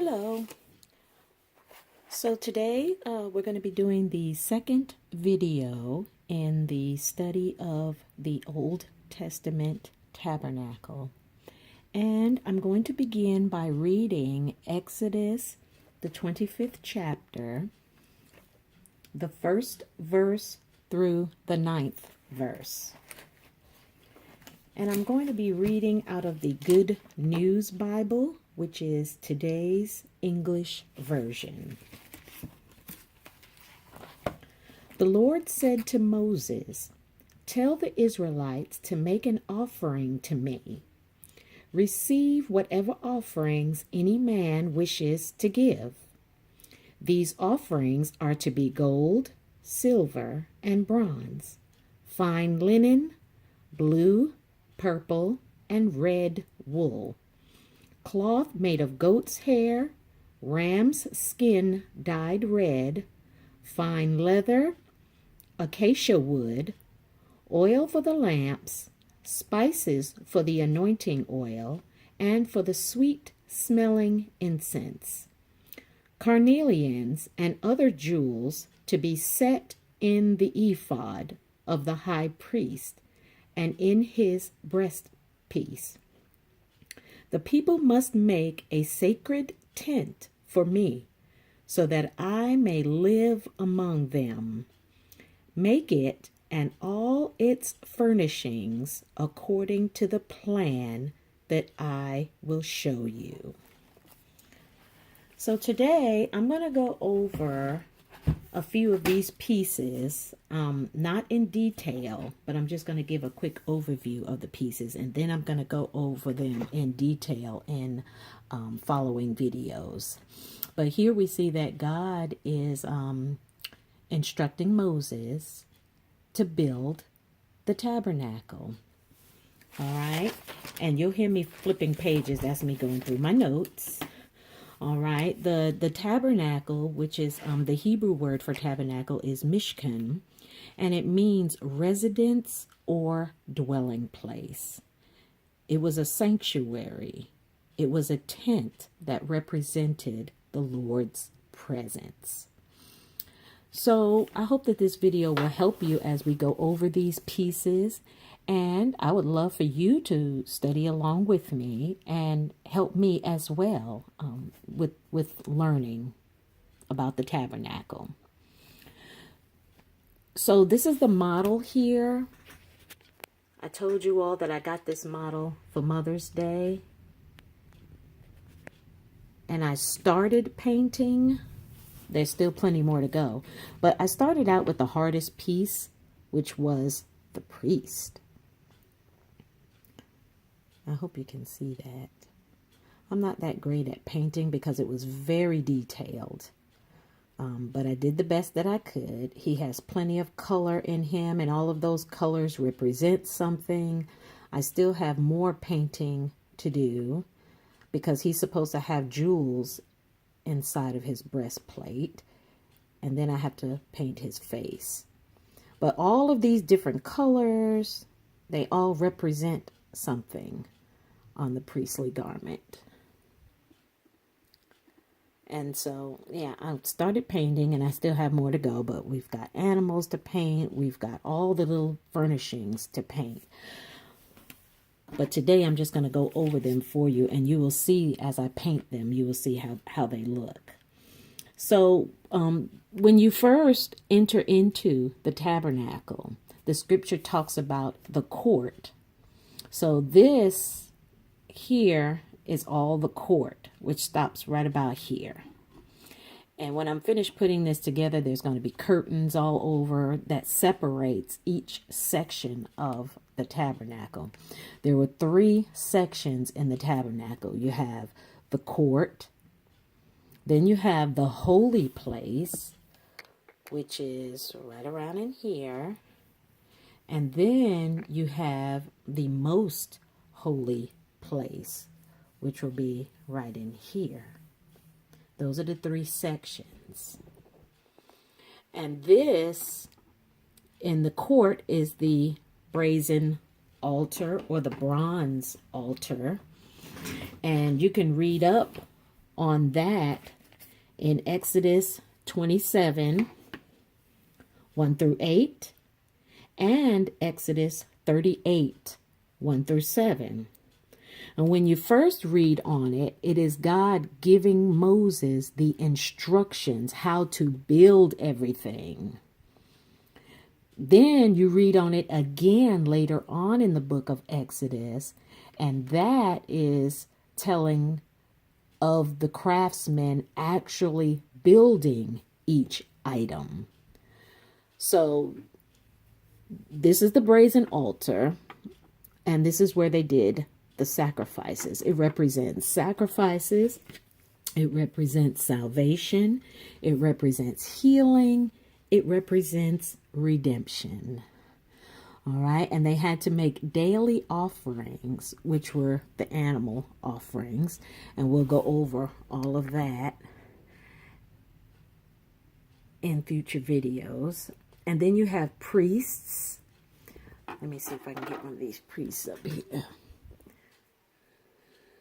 Hello. So today we're going to be doing the second video in the study of the Old Testament Tabernacle. And I'm going to begin by reading Exodus, the 25th chapter, the first verse through the 9th verse. And I'm going to be reading out of the Good News Bible, which is today's English version. The Lord said to Moses, "Tell the Israelites to make an offering to me. Receive whatever offerings any man wishes to give. These offerings are to be gold, silver, and bronze, fine linen, blue, purple, and red wool, cloth made of goat's hair, ram's skin dyed red, fine leather, acacia wood, oil for the lamps, spices for the anointing oil, and for the sweet-smelling incense, carnelians and other jewels to be set in the ephod of the high priest and in his breastpiece. The people must make a sacred tent for me, so that I may live among them. Make it and all its furnishings according to the plan that I will show you." So today I'm going to go over a few of these pieces, not in detail, but I'm just going to give a quick overview of the pieces, and then I'm going to go over them in detail in following videos. But here we see that God is instructing Moses to build the tabernacle. All right, and you'll hear me flipping pages. That's me going through my notes. All right, the tabernacle, which is the Hebrew word for tabernacle, is mishkan, and it means residence or dwelling place. It was a sanctuary. It was a tent that represented the Lord's presence. So I hope that this video will help you as we go over these pieces. And I would love for you to study along with me and help me as well with learning about the tabernacle. So this is the model here. I told you all that I got this model for Mother's Day. And I started painting. There's still plenty more to go. But I started out with the hardest piece, which was the priest. I hope you can see that. I'm not that great at painting because it was very detailed. But I did the best that I could. He has plenty of color in him, and all of those colors represent something. I still have more painting to do because he's supposed to have jewels inside of his breastplate. And then I have to paint his face. But all of these different colors, they all represent something on the priestly garment. And so, yeah, I started painting and I still have more to go, but we've got animals to paint. We've got all the little furnishings to paint. But today I'm just going to go over them for you, and you will see as I paint them, you will see how they look. So when you first enter into the tabernacle, the scripture talks about the court. So this here is all the court, which stops right about here. And when I'm finished putting this together, there's going to be curtains all over that separates each section of the tabernacle. There were 3 sections in the tabernacle. You have the court, then you have the holy place, which is right around in here, and then you have the most holy place, which will be right in here. Those are the 3 sections. And this in the court is the brazen altar or the bronze altar. And you can read up on that in Exodus 27, 1 through 8, and Exodus 38, 1 through 7. And when you first read on it, it is God giving Moses the instructions how to build everything. Then you read on it again later on in the book of Exodus, and that is telling of the craftsmen actually building each item. So this is the brazen altar, and this is where they did the sacrifices. It represents sacrifices. It represents salvation. It represents healing. It represents redemption. All right. And they had to make daily offerings, which were the animal offerings. And we'll go over all of that in future videos. And then you have priests. Let me see if I can get one of these priests up here.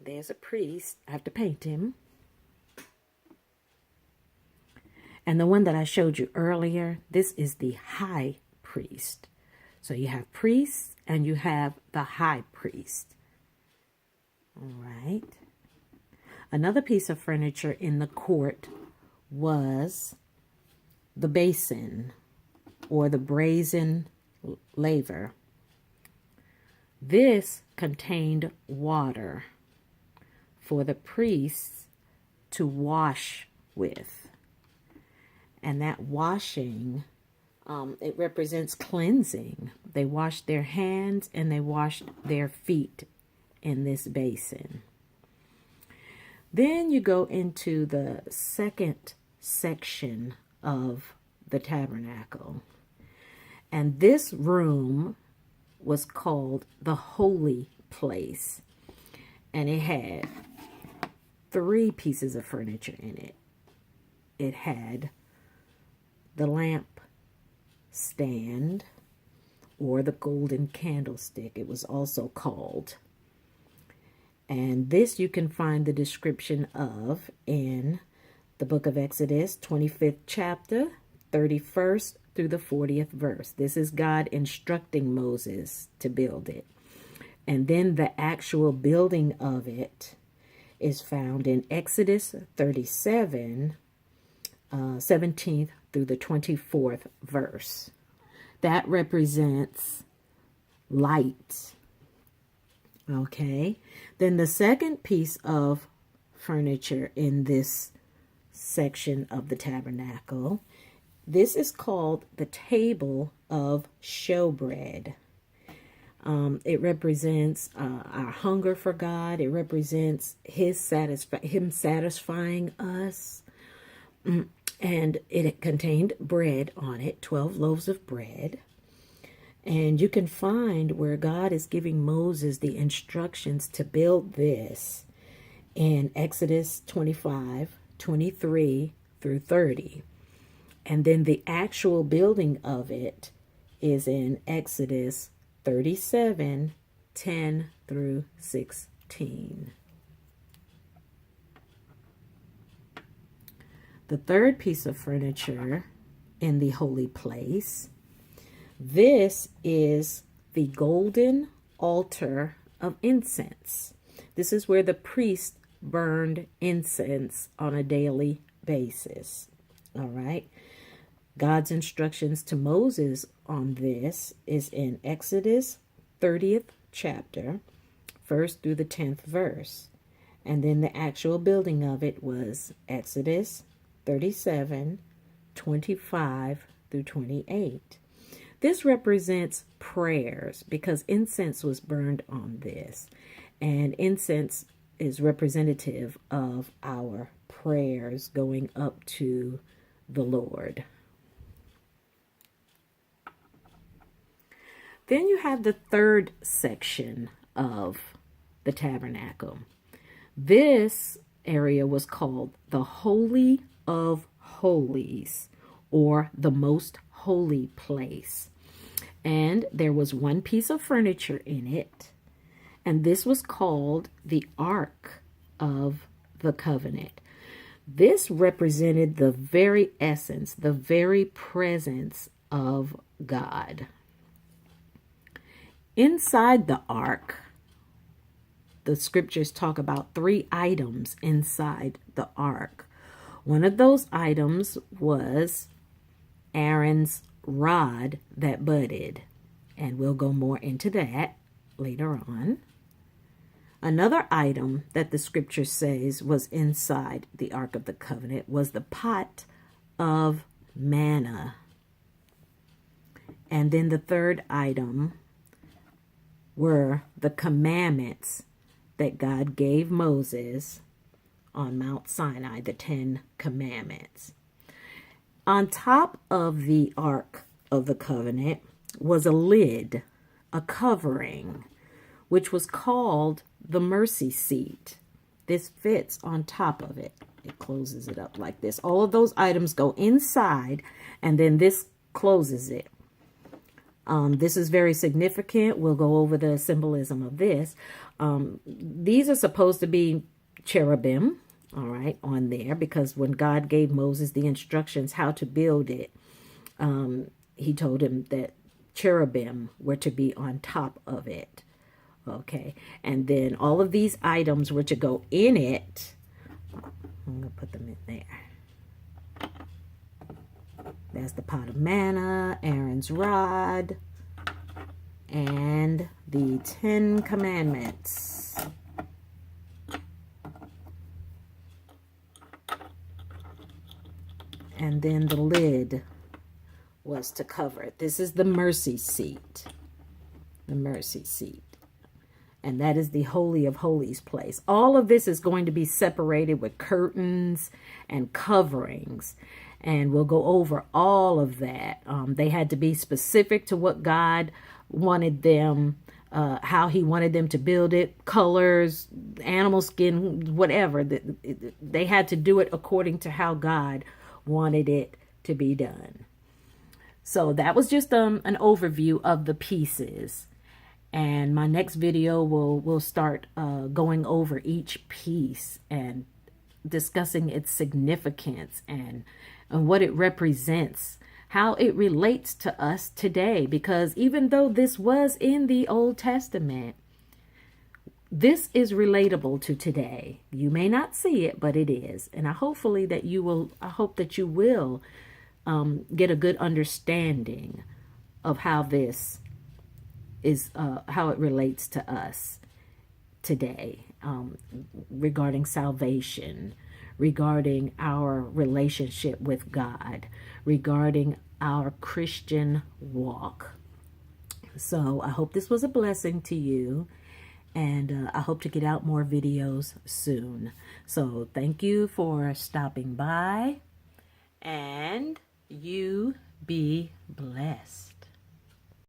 There's a priest. I have to paint him. And the one that I showed you earlier, this is the high priest. So you have priests and you have the high priest. All right. Another piece of furniture in the court was the basin or the brazen laver. This contained water for the priests to wash with. And that washing, it represents cleansing. They washed their hands and they washed their feet in this basin. Then you go into the second section of the tabernacle. And this room was called the Holy Place. And it had 3 pieces of furniture in it. It had the lamp stand, or the golden candlestick, it was also called. And this you can find the description of in the book of Exodus, 25th chapter, 31st through the 40th verse. This is God instructing Moses to build it. And then the actual building of it is found in Exodus 37, 17th through the 24th verse. That represents light. Okay. Then the second piece of furniture in this section of the tabernacle, this is called the Table of Showbread. It represents our hunger for God. It represents Him satisfying us. And it contained bread on it, 12 loaves of bread. And you can find where God is giving Moses the instructions to build this in Exodus 25, 23 through 30. And then the actual building of it is in Exodus 37, 10 through 16. The third piece of furniture in the holy place, this is the golden altar of incense. This is where the priest burned incense on a daily basis. All right. God's instructions to Moses on this is in Exodus 30th chapter, 1st through the 10th verse. And then the actual building of it was Exodus 37, 25 through 28. This represents prayers because incense was burned on this. And incense is representative of our prayers going up to the Lord. Then you have the third section of the tabernacle. This area was called the Holy of Holies, or the most holy place. And there was one piece of furniture in it, and this was called the Ark of the Covenant. This represented the very essence, the very presence of God. Inside the ark, the scriptures talk about 3 items inside the ark. One of those items was Aaron's rod that budded, and we'll go more into that later on. Another item that the scripture says was inside the Ark of the Covenant was the pot of manna. And then the third item were the commandments that God gave Moses on Mount Sinai, the 10 commandments. On top of the Ark of the Covenant was a lid, a covering, which was called the mercy seat. This fits on top of it. It closes it up like this. All of those items go inside, and then this closes it. This is very significant. We'll go over the symbolism of this. These are supposed to be cherubim, all right, on there, because when God gave Moses the instructions how to build it, he told him that cherubim were to be on top of it. Okay, and then all of these items were to go in it. I'm going to put them in there. There's the pot of manna, Aaron's rod, and the 10 commandments. And then the lid was to cover it. This is the mercy seat. The mercy seat. And that is the Holy of Holies place. All of this is going to be separated with curtains and coverings. And we'll go over all of that. They had to be specific to what God wanted them, how he wanted them to build it, colors, animal skin, whatever. They had to do it according to how God wanted it to be done. So that was just an overview of the pieces. And my next video will start going over each piece and discussing its significance and what it represents, how it relates to us today. Because even though this was in the Old Testament, this is relatable to today. You may not see it, but it is. And I hope that you will get a good understanding of how this is, how it relates to us today, regarding salvation, regarding our relationship with God, regarding our Christian walk. So I hope this was a blessing to you, and I hope to get out more videos soon. So thank you for stopping by, and you be blessed.